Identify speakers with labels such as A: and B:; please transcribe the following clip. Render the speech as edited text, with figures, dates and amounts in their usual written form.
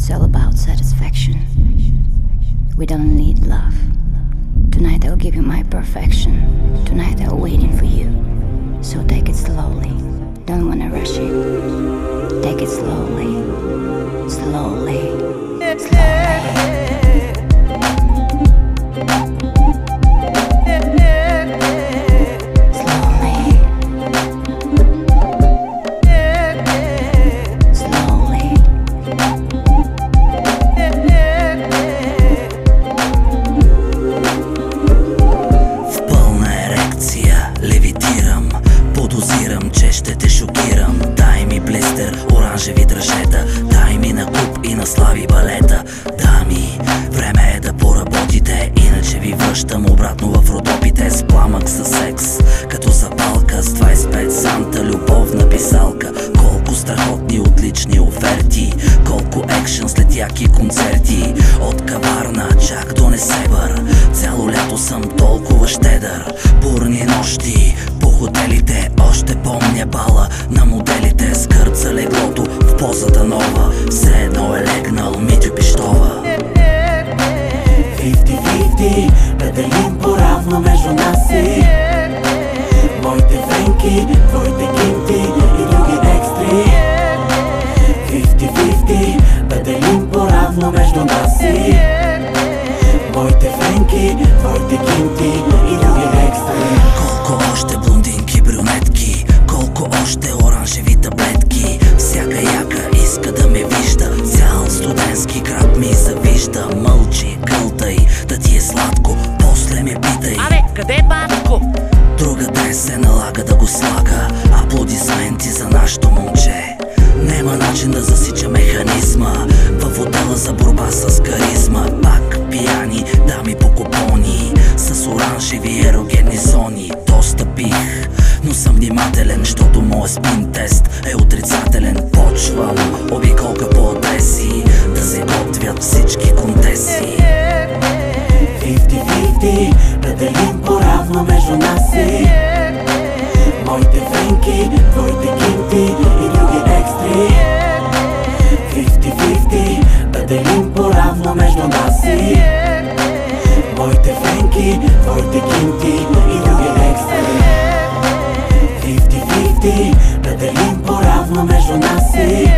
A: It's all about satisfaction. We don't need love. Tonight I'll give you my perfection. Tonight I'm waiting for you. So take it slowly. Don't wanna rush it. Take it slowly. Slowly. Slowly.
B: Подозирам, че ще те шокирам. Дай ми блистер, оранжеви дръжета. Дай ми на куп и на слави балета. Дами, време е да поработите, иначе ви връщам обратно в Родопите. С пламък със секс, като запалка. С 25 санта любовна писалка. Колко страхотни отлични оферти, колко екшън след яки концерти. От каварна чак до Несебър, цяло лято съм толкова щедър. Бурни нощи по хотелите, още помня бала на моделите. С кърца леглото в позата нова, все едно е легнал Митю Пищова.
C: 50-50, педелим поравно между нас и моите венки, твоите кинти и други екстри. 50-50, педелим поравно между нас и моите венки, твоите кинти и други екстри.
B: Колко още блондинки, брюнетки, колко още оранжеви таблетки. Всяка яка иска да ме вижда, цял студентски град ми завижда. Мълчи, гълтай, да ти е сладко, после ме питай:
D: абе, къде е Батко?
B: Друга ден се налага да го слага. Аплодисменти за нашото момче. Нема начин да засича механизма в отдела за борба с каризма. Пак пияни дами по купони, с оранжеви ерогенни зони. Доста пих, но съм внимателен, защото моят спин тест е отрицателен. Почвам обиколка по адреси, да се готвят всички контеси.
C: 50-50, педелим поравно между нас и моите венки, твоите кинти и други екстри. 50-50, педелим поравно между нас и моите венки, твоите кинти и други екстри. 50-50, педелим поравно между нас и